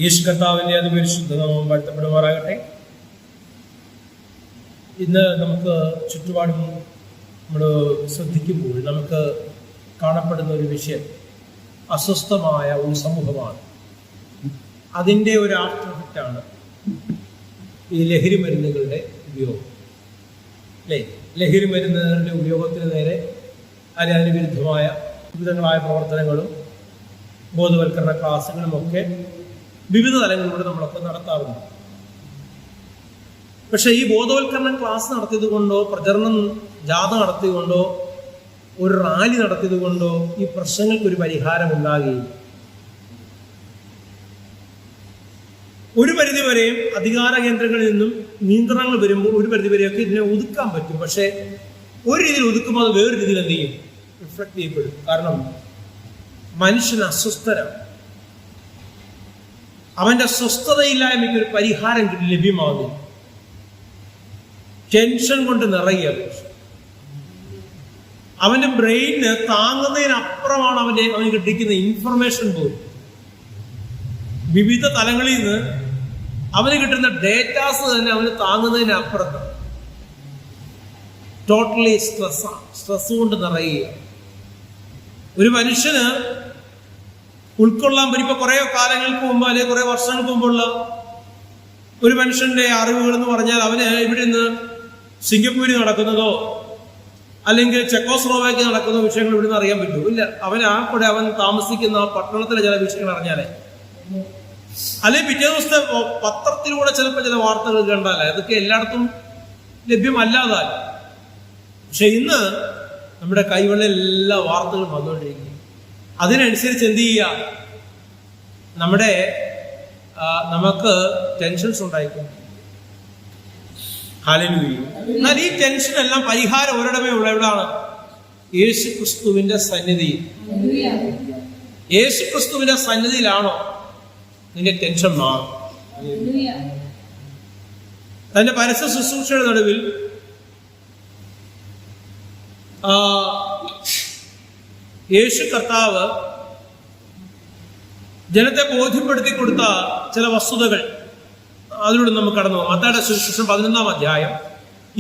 യേശു കർത്താവിൻ്റെ അതിപരിശുദ്ധ നാമം വാഴ്ത്തപ്പെടുമാറാകട്ടെ. ഇന്ന് നമുക്ക് ചുറ്റുപാടും നമ്മൾ ശ്രദ്ധിക്കുമ്പോൾ നമുക്ക് കാണപ്പെടുന്ന ഒരു വിഷയം അസ്വസ്ഥമായ ഒരു സമൂഹമാണ്. അതിൻ്റെ ഒരു ആഫ്റ്റർ ഇഫക്റ്റാണ് ഈ ലഹരി മരുന്നുകളുടെ ഉപയോഗം. അല്ലേ, ലഹരി മരുന്നുകളുടെ ഉപയോഗത്തിന് നേരെ അതിന് വിരുദ്ധമായ വിവിധങ്ങളായ പ്രവർത്തനങ്ങളും ബോധവൽക്കരണ ക്ലാസ്സുകളുമൊക്കെ വിവിധ തലങ്ങളിലൂടെ നമ്മളൊക്കെ നടത്താറുണ്ട്. പക്ഷെ ഈ ബോധവൽക്കരണ ക്ലാസ് നടത്തിയത് കൊണ്ടോ, പ്രചരണം ജാഥ നടത്തിയതുകൊണ്ടോ, ഒരു റാലി നടത്തിയത് കൊണ്ടോ ഈ പ്രശ്നങ്ങൾക്കൊരു പരിഹാരം ഉണ്ടാകുകയില്ല. ഒരു പരിധിവരെയും അധികാര കേന്ദ്രങ്ങളിൽ നിന്നും നിയന്ത്രണങ്ങൾ വരുമ്പോൾ ഒരു പരിധിവരെയൊക്കെ ഇതിനെ ഒതുക്കാൻ പറ്റും. പക്ഷെ ഒരു രീതിയിൽ ഒതുക്കുമ്പോൾ അത് വേറൊരു രീതിയിൽ എന്ത് ചെയ്യും, റിഫ്ലക്ട് ചെയ്യപ്പെടും. കാരണം മനുഷ്യൻ അസ്വസ്ഥനാണ്. അവന്റെ സ്വസ്ഥതയില്ലായ്മയ്ക്ക് ഒരു പരിഹാരം ലഭ്യമാകുന്നു. ടെൻഷൻ കൊണ്ട് നിറയുക. അവന്റെ ബ്രെയിന് താങ്ങുന്നതിനപ്പുറമാണ് അവന് കിട്ടിക്കുന്ന ഇൻഫർമേഷൻ പോലും. വിവിധ തലങ്ങളിൽ നിന്ന് അവന് കിട്ടുന്ന ഡേറ്റാസ് തന്നെ അവന് താങ്ങുന്നതിനപ്പുറത്ത് ടോട്ടലി സ്ട്രെസ് കൊണ്ട് നിറയുക. ഒരു മനുഷ്യന് ഉൾക്കൊള്ളാൻ പറ്റും. ഇപ്പൊ കുറെ കാലങ്ങൾക്ക് മുമ്പ് അല്ലെങ്കിൽ കുറെ വർഷങ്ങൾക്ക് മുമ്പുള്ള ഒരു മനുഷ്യന്റെ അറിവുകൾ എന്ന് പറഞ്ഞാൽ അവന് ഇവിടെ നിന്ന് സിംഗപ്പൂരിൽ നടക്കുന്നതോ അല്ലെങ്കിൽ ചെക്കോസ്ലോവാക്യ നടക്കുന്ന വിഷയങ്ങൾ ഇവിടെ നിന്ന് അറിയാൻ പറ്റുമോ? ഇല്ല. അവൻ താമസിക്കുന്ന പട്ടണത്തിലെ ചില വിഷയങ്ങൾ അറിഞ്ഞാലേ, അല്ലെങ്കിൽ പിറ്റേ ദിവസത്തെ പത്രത്തിലൂടെ ചിലപ്പോൾ ചില വാർത്തകൾ കണ്ടാലേ, അതൊക്കെ എല്ലായിടത്തും ലഭ്യമല്ലാതായി. പക്ഷെ ഇന്ന് നമ്മുടെ കൈവെള്ളിൽ എല്ലാ വാർത്തകളും വന്നുകൊണ്ടിരിക്കുന്നു. അതിനനുസരിച്ച് എന്ത് ചെയ്യുക, നമുക്ക് ടെൻഷൻസ് ഉണ്ടായിരിക്കും. ഹല്ലേലൂയ. എന്നാൽ ഈ ടെൻഷൻ എല്ലാം പരിഹാരം ഒരിടമേ ഉള്ള എവിടാണ്? യേശു ക്രിസ്തുവിന്റെ സന്നിധിയിൽ. യേശു ക്രിസ്തുവിന്റെ സന്നിധിയിലാണോ നിന്റെ ടെൻഷൻ മാറും? തന്റെ പരസ്യ ശുശ്രൂഷയുടെ നടുവിൽ യേശു കർത്താവ് ജനത്തെ ബോധ്യപ്പെടുത്തി കൊടുത്ത ചില വസ്തുതകൾ അതിലൂടെ നമുക്ക് കടന്നു പോകാം. മത്തായിയുടെ സുവിശേഷം 11-ാം അധ്യായം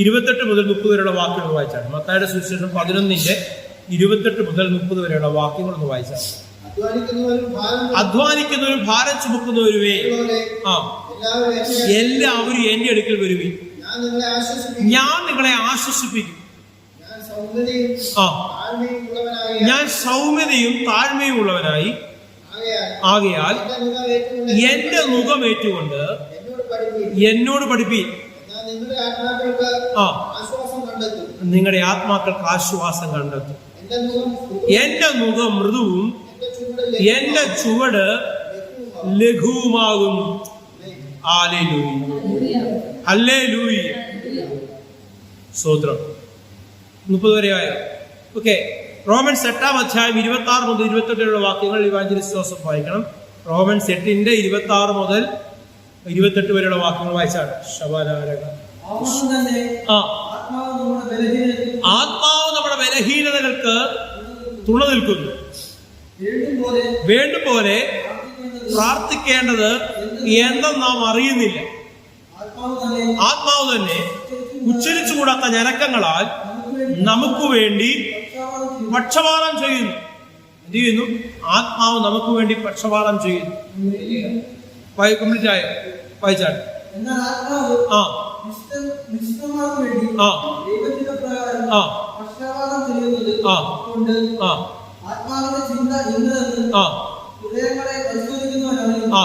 28 മുതൽ 30 വരെയുള്ള വാക്യങ്ങൾ വായിച്ചാണ്. മത്തായിയുടെ സുവിശേഷം 11-ന്റെ 28 മുതൽ 30 വരെയുള്ള വാക്യങ്ങൾ ഒന്ന് വായിച്ചാൽ. അധ്വാനിക്കുന്നവരും ഭാരം ചുമക്കുന്നവരുമേ, എല്ലാവരും എന്റെ അടുക്കൽ വരുവിൻ, ഞാൻ നിങ്ങളെ ആശ്വസിപ്പിക്കും. ഞാൻ സൗമ്യതയും താഴ്മയും ഉള്ളവനായി ആകയാൽ എന്റെ മുഖമേറ്റുകൊണ്ട് എന്നോട് പഠിപ്പീൻ. നിങ്ങളുടെ ആത്മാക്കൾക്ക് ആശ്വാസം കണ്ടെത്തും. എന്റെ മുഖം മൃദുവും എന്റെ ചുവട് ലഘുവുമാകുന്നു. ഹല്ലേലൂയ. സ്തോത്രം. 30 വരെ ആയോ? ഓക്കെ. റോമൻസ് 8-ാം അധ്യായം 26 മുതൽ 28 വരെയുള്ള വാക്യങ്ങൾ ഇവാഞ്ചലിസ്റ്റ് ജോസഫ് വായിക്കണം. റോമൻസ് 8-ന്റെ 26 മുതൽ 28 വരെയുള്ള വാക്യങ്ങൾ വായിച്ചാണ്. ആത്മാവ് നമ്മുടെ ബലഹീനതകൾക്ക് തുണ നിൽക്കുന്നു. വേണ്ടും പോലെ പ്രാർത്ഥിക്കേണ്ടത് എന്തെന്ന് നാം അറിയുന്നില്ല. ആത്മാവ് തന്നെ ഉച്ചരിച്ചുകൂടാത്ത ഞരക്കങ്ങളാൽ നമുക്ക് വേണ്ടി പക്ഷപാതം ചെയ്യുന്നു. എന്ത് ചെയ്യുന്നു? ആത്മാവ് നമുക്ക് വേണ്ടി പക്ഷപാതം ചെയ്യുന്നു. കംപ്ലീറ്റ് ആയോ? വായിച്ചാണ്.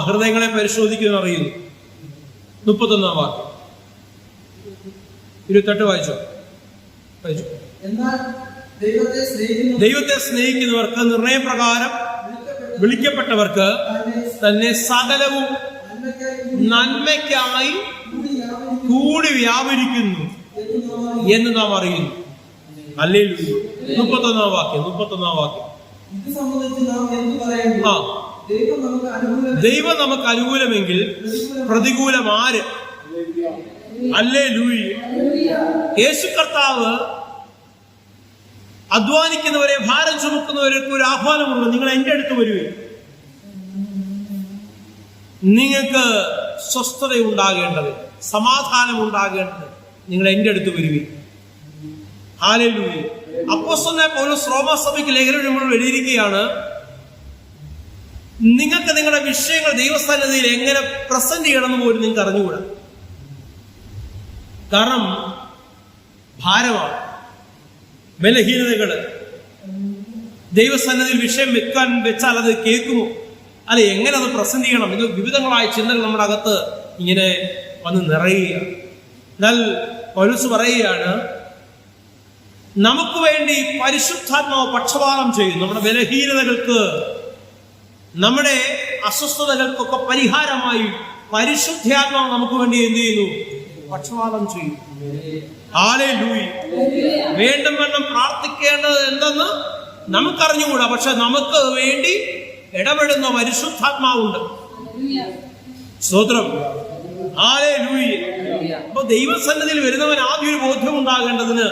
ഹൃദയങ്ങളെ പരിശോധിക്കുന്ന അറിയുന്നു. 31-ാം വാക്യം 28 വായിച്ചോ? ദൈവത്തെ സ്നേഹിക്കുന്നവർക്ക്, നിർണയപ്രകാരം വിളിക്കപ്പെട്ടവർക്ക് തന്നെ സകലവും നന്മയ്ക്കായി കൂടി വ്യാപരിക്കുന്നു എന്ന് നാം അറിയുന്നു. ഹല്ലേലൂയ. 31-ാം വാക്യം ദൈവം നമുക്ക് അനുകൂലമെങ്കിൽ പ്രതികൂലം ആര്? ഹല്ലേലൂയ. യേശു കർത്താവ് അധ്വാനിക്കുന്നവരെ ഭാരം ചുമക്കുന്നവർക്ക് ഒരു ആഹ്വാനമുണ്ട്. നിങ്ങൾ എൻ്റെ അടുത്ത് വരുവേ. നിങ്ങൾക്ക് സ്വസ്ഥത ഉണ്ടാകേണ്ടത്, സമാധാനം ഉണ്ടാകേണ്ടത്, നിങ്ങൾ എൻ്റെ അടുത്ത് വരുവിൻ. ഹല്ലേലൂയ. അപ്പോസ്തലനായ പൗലോസ് റോമാസഭയ്ക്ക് ലേഖനം എഴുതിയിരിക്കുകയാണ്, നിങ്ങൾക്ക് നിങ്ങളുടെ വിഷയങ്ങൾ ദൈവസന്നിധിയിൽ എങ്ങനെ പ്രസന്റ് ചെയ്യണമെന്ന് പോലും നിങ്ങൾക്ക് അറിഞ്ഞുകൂടാ. കാരണം ഭാരമാണ്, ബലഹീനതകള്. ദൈവസന്നിധിയിൽ വിഷയം വെച്ചാൽ അത് കേൾക്കുമോ, അല്ല എങ്ങനെ അത് പ്രസന്റ് ചെയ്യണം, ഇത് വിവിധങ്ങളായ ചിന്തകൾ നമ്മുടെ അകത്ത് ഇങ്ങനെ വന്ന് നിറയുകയാണ്. എന്നാൽ പൗലോസ് പറയുകയാണ്, നമുക്ക് വേണ്ടി പരിശുദ്ധാത്മാവ് പക്ഷപാതം ചെയ്യും. നമ്മുടെ ബലഹീനതകൾക്ക്, നമ്മുടെ അസ്വസ്ഥതകൾക്കൊക്കെ പരിഹാരമായി പരിശുദ്ധാത്മാവ് നമുക്ക് വേണ്ടി എന്ത് ചെയ്യുന്നു? പക്ഷപാതം ചെയ്യും. ഹല്ലേലൂയ. വേണ്ടും വണ്ണം പ്രാർത്ഥിക്കേണ്ടത് എന്തെന്ന് നമുക്കറിഞ്ഞുകൂടാ, പക്ഷെ നമുക്ക് വേണ്ടി ഇടപെടുന്ന പരിശുദ്ധാത്മാവുണ്ട്. സ്തോത്രം. ഹല്ലേലൂയ. അപ്പൊ ദൈവസന്നിധിയിൽ വരുന്നവൻ ആദ്യം ഒരു ബോധ്യം ഉണ്ടാകേണ്ടതിന്,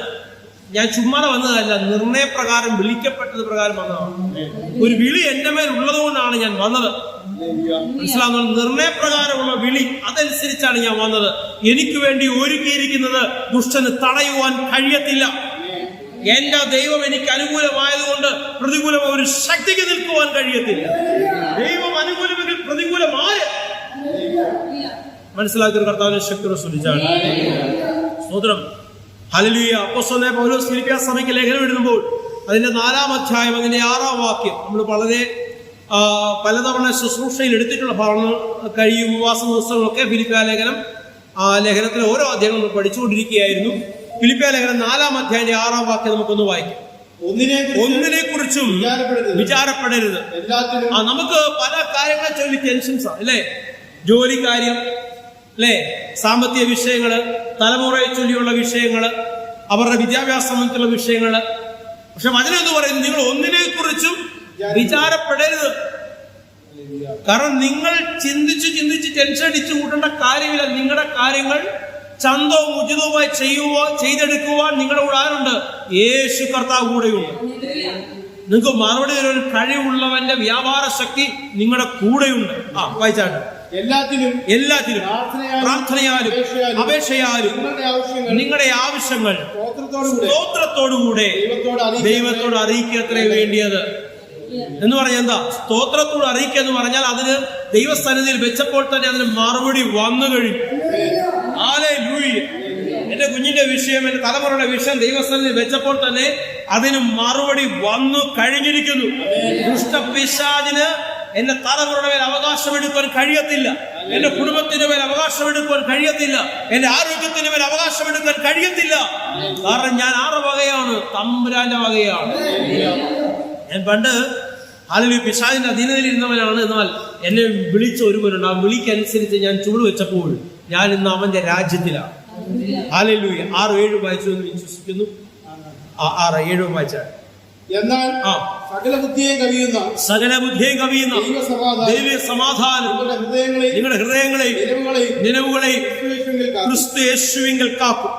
ഞാൻ ചുമ്മാതെ വന്നതല്ല, നിർണയപ്രകാരം വിളിക്കപ്പെട്ടത് പ്രകാരം വന്നതാണ്. ഒരു വിളി എന്റെ മേൽ ഉള്ളതുകൊണ്ടാണ് ഞാൻ വന്നത്. മനസ്സിലാവുന്ന നിർണയപ്രകാരമുള്ള വിളി, അതനുസരിച്ചാണ് ഞാൻ വന്നത്. എനിക്ക് വേണ്ടി ഒരുക്കിയിരിക്കുന്നത് ദുഷ്ടന് തടയുവാൻ കഴിയത്തില്ല. എന്റെ ദൈവം എനിക്ക് അനുകൂലമായതുകൊണ്ട് പ്രതികൂലം ഒരു ശക്തിക്ക് നിൽക്കുവാൻ കഴിയത്തില്ല. ദൈവം അനുകൂലമെങ്കിൽ പ്രതികൂലമായ മനസ്സിലാക്കിയ കർത്താവിനെ ശക്തി സ്തുതിച്ചാണ്. സ്തോത്രം. ഹല്ലേലൂയ. അപ്പോസ്തലനായ പൗലോസ് ഫിലിപ്പിയ സഭയ്ക്ക് ലേഖനം എഴുതുമ്പോൾ അതിന്റെ 4-ാം അധ്യായം അതിന്റെ 6-ാം വാക്യം, നമ്മൾ വളരെ പലതവണ ശുശ്രൂഷയിൽ എടുത്തിട്ടുള്ള ഭാഗങ്ങൾ, കഴിയും ഉപവാസ ദിവസങ്ങളൊക്കെ ഫിലിപ്പിയ ലേഖനം, ആ ലേഖനത്തിലെ ഓരോ അധ്യായങ്ങൾ നമ്മൾ പഠിച്ചുകൊണ്ടിരിക്കുകയായിരുന്നു. ഫിലിപ്പിയ ലേഖനം 4-ാം അധ്യായത്തിന്റെ 6-ാം വാക്യം നമുക്കൊന്ന് വായിക്കാം. ഒന്നിനെ കുറിച്ചും വിചാരപ്പെടരുത്. നമുക്ക് പല കാര്യങ്ങളെ ചൊല്ലി ടെൻഷൻസാണ് അല്ലേ? ജോലി കാര്യം അല്ലേ, സാമ്പത്തിക വിഷയങ്ങള്, തലമുറയെ ചൊല്ലിയുള്ള വിഷയങ്ങള്, അവരുടെ വിദ്യാഭ്യാസ സംബന്ധിച്ചുള്ള വിഷയങ്ങള്. പക്ഷെ വചനം എന്ന് പറയുന്നത് നിങ്ങൾ ഒന്നിനെ കുറിച്ചും വിചാരപ്പെടരുത്. കാരണം നിങ്ങൾ ചിന്തിച്ച് ടെൻഷൻ അടിച്ചു കൂട്ടേണ്ട കാര്യമില്ല. നിങ്ങളുടെ കാര്യങ്ങൾ ചന്തവും ഉചിതവുമായി ചെയ്തെടുക്കുവാൻ നിങ്ങളുടെ കൂടെ ആരുണ്ട്? യേശു കർത്താവ് കൂടെയുണ്ട്. നിങ്ങൾക്ക് മറുപടി ഒരു കഴിവുള്ളവന്റെ വ്യാപാര ശക്തി നിങ്ങളുടെ കൂടെയുണ്ട്. വായിച്ചാട്ട്. എല്ലാത്തിലും പ്രാർത്ഥനയാലും അപേക്ഷയാലും നിങ്ങളുടെ ആവശ്യങ്ങൾ സ്തോത്രത്തോടുകൂടെ ദൈവത്തോട് അറിയിക്കത്രേ വേണ്ടിയത് എന്ന് പറഞ്ഞാൽ എന്താ? സ്തോത്രത്തോട് അറിയിക്കുക എന്ന് പറഞ്ഞാൽ അതിന് ദൈവസന്നിധിയിൽ വെച്ചപ്പോൾ തന്നെ അതിന് മറുപടി വന്നു കഴിഞ്ഞു. ഹല്ലേലൂയ. എന്റെ കുഞ്ഞിന്റെ വിഷയം, എന്റെ തലമുറയുടെ വിഷയം ദൈവസന്നിധിയിൽ വെച്ചപ്പോൾ തന്നെ അതിന് മറുപടി വന്നു കഴിഞ്ഞിരിക്കുന്നു. ദുഷ്ടപിശാചിന് എന്റെ തലമുറയുടെ മേൽ അവകാശമെടുക്കാൻ കഴിയത്തില്ല. എന്റെ കുടുംബത്തിന്റെ മേൽ അവകാശമെടുക്കാൻ കഴിയത്തില്ല. എന്റെ ആരോഗ്യത്തിന്റെ മേൽ അവകാശമെടുക്കാൻ കഴിയത്തില്ല. കാരണം ഞാൻ ആരുടെ വകയാണ്? തമ്പുരാന്റെ വകയാണ്. ഞാൻ പണ്ട് അതിൽ പിശാചിന്റെ അധീനതയിൽ ഇരുന്നവനാണ്. എന്നാൽ എന്നെ വിളിച്ച ഒരുവനുണ്ട്. ആ വിളിക്കനുസരിച്ച് ഞാൻ ചുവട് വെച്ചപ്പോൾ ഞാൻ ഇന്ന് അവന്റെ രാജ്യത്തിലാണ്. ഹല്ലേലൂയ. 6-7 വായിച്ചു എന്ന് വിശ്വസിക്കുന്നു. 6-7 വായിച്ചാൽ. എന്നാൽ സകല ബുദ്ധിയെ കവിയുന്ന ദൈവീയ സമാധാനം നിങ്ങളുടെ ഹൃദയങ്ങളെയും നിലവുകളെയും ക്രിസ്തു യേശുവിങ്കൽ കാക്കും.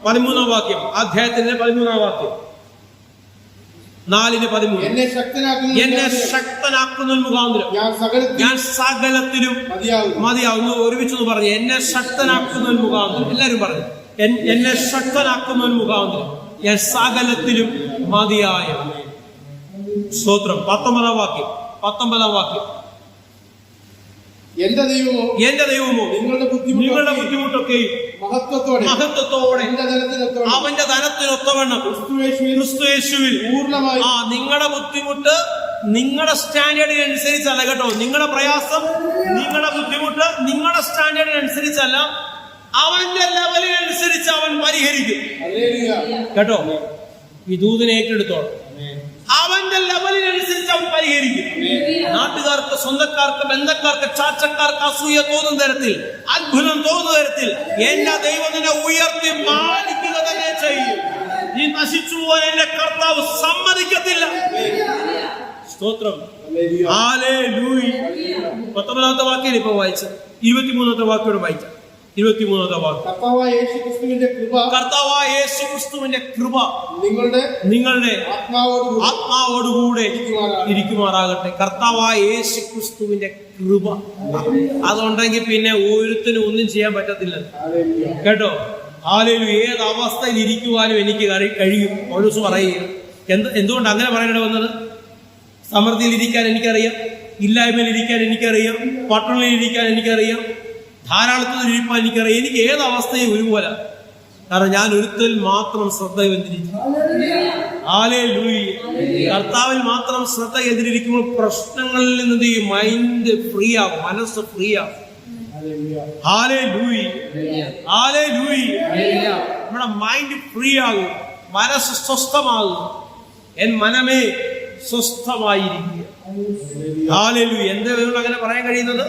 13-ാം വാക്യം, അധ്യായത്തിന്റെ 13-ാം വാക്യം, 4:13. എന്നെ ശക്തനാക്കുന്ന മുഖാന്തരം ഞാൻ സകലത്തിലും മതിയാവുന്നു. ഒരുമിച്ചൊന്ന് പറഞ്ഞു, എന്നെ ശക്തനാക്കുന്ന മുഖാന്തരം. എല്ലാരും പറഞ്ഞു, എന്നെ ശക്തനാക്കുന്ന മുഖാന്തരം ഞാൻ സകലത്തിലും മതിയായ. സ്തോത്രം. 19-ാം വാക്യം, എന്റെ ദൈവമോ നിങ്ങളുടെ ബുദ്ധിമുട്ടൊക്കെയും മഹത്വത്തോടെ അവന്റെ ധനത്തിനൊത്തവണ്ണം ക്രിസ്തുയേശുവിൽ പൂർണ്ണമായി. നിങ്ങളുടെ ബുദ്ധിമുട്ട് നിങ്ങളുടെ സ്റ്റാൻഡേർഡിനനുസരിച്ചല്ല കേട്ടോ. നിങ്ങളുടെ പ്രയാസം, നിങ്ങളുടെ ബുദ്ധിമുട്ട് നിങ്ങളുടെ സ്റ്റാൻഡേർഡിനനുസരിച്ചല്ല, അവന്റെ ലെവലിനനുസരിച്ച് അവൻ പരിഹരിക്കും കേട്ടോ. ഈ ദൂതിനെ ഏറ്റെടുത്തോളം അവന്റെ ലെവലിനനുസരിച്ച് അവൻ പരിഹരിക്കും. നാട്ടുകാർക്ക്, സ്വന്തക്കാർക്ക്, ബന്ധക്കാർക്ക്, ചാച്ചക്കാർക്ക് അസൂയ തോന്നുന്ന തരത്തിൽ, അത്ഭുതം തോന്നുന്ന തരത്തിൽ എന്റെ ദൈവം നിന്നെ ഉയർത്തി മാനിക്കുക തന്നെ ചെയ്യും. നീ നശിച്ചു പോകാൻ എന്റെ കർത്താവ് സമ്മതിക്കത്തില്ല. സ്തോത്രം. ഹല്ലേലൂയ. 19-ാമത്തെ വാക്യം ഇപ്പൊ വായിച്ച, 23-ാമത്തെ വാക്യോട് വായിച്ച. 23-ാമത്തെ വാക്യം. കർത്താവായ യേശുക്രിസ്തുവിന്റെ കൃപ നിങ്ങളുടെ ആത്മാവോടുകൂടെ ഇരിക്കുമാറാകട്ടെ. കർത്താവായ യേശുക്രിസ്തുവിന്റെ കൃപ അതുണ്ടെങ്കിൽ പിന്നെ ഒരുത്തിനും ഒന്നും ചെയ്യാൻ പറ്റത്തില്ല കേട്ടോ. ഹല്ലേലൂയ. ഏത് അവസ്ഥയിൽ ഇരിക്കുവാനും എനിക്ക് കഴിയും. പൗലോസ് പറയുക. എന്തുകൊണ്ട് അങ്ങനെ പറയേണ്ടി വന്നത്? സമൃദ്ധിയിൽ ഇരിക്കാൻ എനിക്കറിയാം, ഇല്ലായ്മയിൽ ഇരിക്കാൻ എനിക്കറിയാം, പട്ടണയിൽ ഇരിക്കാൻ എനിക്കറിയാം, ധാരാളത്തിൽ ഇരിക്കാൻ എനിക്കറിയാം. എനിക്ക് ഏത് അവസ്ഥയും ഒരുപോലെ. കാരണം ഞാൻ ഒരുത്തിൽ മാത്രം ശ്രദ്ധ കേന്ദ്രീകരിക്കും. ഹല്ലേലൂയ. കർത്താവിൽ മാത്രം ശ്രദ്ധ കേന്ദ്രീകരിക്കുമ്പോൾ പ്രശ്നങ്ങളിൽ നിന്ന് ഈ മൈൻഡ് ഫ്രീ ആകും, മനസ്സ് ഫ്രീ ആകും. ഹല്ലേലൂയ. ഹല്ലേലൂയ. നമ്മുടെ മൈൻഡ് ഫ്രീ ആകും, മനസ്സ് സ്വസ്ഥമാകും. എൻ മനമേ സ്വസ്ഥമായിരിക്കുക. ഹല്ലേലൂയ. എന്റെ അങ്ങനെ പറയാൻ കഴിയുന്നത്?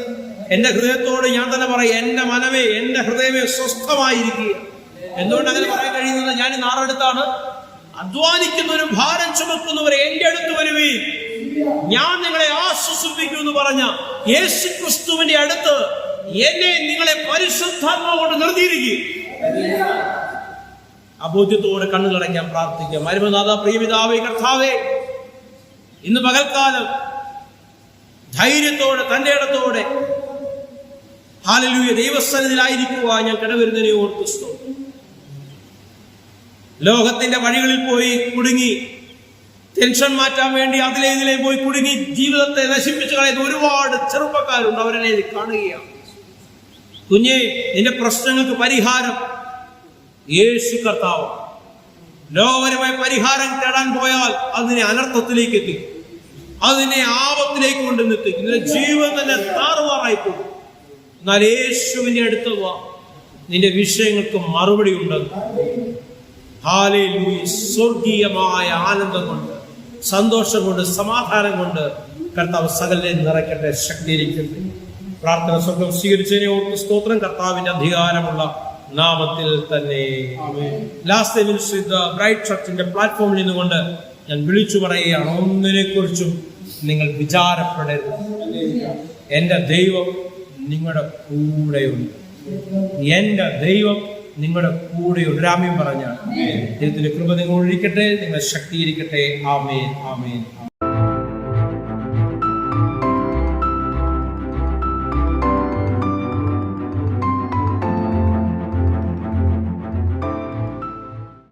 എന്റെ ഹൃദയത്തോട് ഞാൻ തന്നെ പറയും, എന്റെ മനമേ, എന്റെ ഹൃദയമേ സ്വസ്ഥമായിരിക്കുക. എന്തുകൊണ്ട് അങ്ങനെ പറയാൻ കഴിയുന്നത്? ഞാൻ നാറെടുത്താണ്. അധ്വാനിക്കുന്നവരും ഭാരം ചുമക്കുന്നവരെ എന്റെ അടുത്ത് വരുവീൻ, ഞാൻ നിങ്ങളെ ആശ്വസിപ്പിക്കൂ എന്ന് പറഞ്ഞ യേശുക്രിസ്തുവിന്റെ അടുത്ത് എന്നെ നിങ്ങളെ പരിശുദ്ധാത്മാവ് കൊണ്ട് നിർത്തിയിരിക്കും. അബോധ്യത്തോടെ കണ്ണുകളടയ്ക്കാൻ പ്രാർത്ഥിക്കാം. മരുമനാഥ, പ്രിയപിതാവേ, കർത്താവേ, ഇന്ന് പകൽക്കാലം ധൈര്യത്തോടെ തന്റെ ഇടത്തോടെ ഹല്ലേലൂയ ദൈവസന്നിധിയിലായിരിക്കുവാൻ ഞാൻ കടവരുന്നതിനെ ഓർത്ത് സ്തോത്രം. ലോകത്തിന്റെ വഴികളിൽ പോയി കുടുങ്ങി ടെൻഷൻ മാറ്റാൻ വേണ്ടി അതിലെ ഇതിലെ പോയി കുടുങ്ങി ജീവിതത്തെ നശിപ്പിച്ചു കളയുന്ന ഒരുപാട് ചെറുപ്പക്കാരുണ്ട്. അവരെന്നെ കാണുകയാണ്. കുഞ്ഞേ, നിന്റെ പ്രശ്നങ്ങൾക്ക് പരിഹാരം യേശു കർത്താവ്. ലോകപരമായ പരിഹാരം തേടാൻ പോയാൽ അതിനെ അനർത്ഥത്തിലേക്ക് എത്തിക്കും, അതിനെ ആപത്തിലേക്ക് കൊണ്ടുവന്നെത്തിക്കും. നിന്റെ ജീവൻ തന്നെ താറുമാറായി പോകും. എന്നാൽ യേശുവിന്റെ അടുത്ത് വാ, നിന്റെ വിഷയങ്ങൾക്ക് മറുപടി ഉണ്ടെന്ന്. ഹല്ലേലൂയ. സ്വർഗീയമായ ആനന്ദം കൊണ്ട്, സന്തോഷം കൊണ്ട്, സമാധാനം കൊണ്ട് കർത്താവ് സകലനെ നിറയ്ക്കട്ടെ, ശക്തീകരിക്കട്ടെ. പ്രാർത്ഥന സ്വർഗം സ്വീകരിച്ചതിനെ ഓർത്ത് സ്തോത്രം. കർത്താവിന്റെ അധികാരമുള്ള നാമത്തിൽ തന്നെ. ലാസ്റ്റ് മിനിസ്ട്രി ബ്രൈറ്റ് ചർച്ചിന്റെ പ്ലാറ്റ്ഫോമിൽ നിന്നുകൊണ്ട് ഞാൻ വിളിച്ചു പറയുകയാണ്, ഒന്നിനെ കുറിച്ചും നിങ്ങൾ വിചാരപ്പെടരുത്. എന്റെ ദൈവം നിങ്ങളുടെ കൂടെയുണ്ട്. എന്റെ ദൈവം നിങ്ങളുടെ കൂടെയുണ്ട്. രാമ്യം പറഞ്ഞാണ്. ദൈവത്തിന്റെ കൃപ നിങ്ങൾ ഒഴിക്കട്ടെ, നിങ്ങളെ ശക്തീകരിക്കട്ടെ. ആമേൻ, ആമേൻ.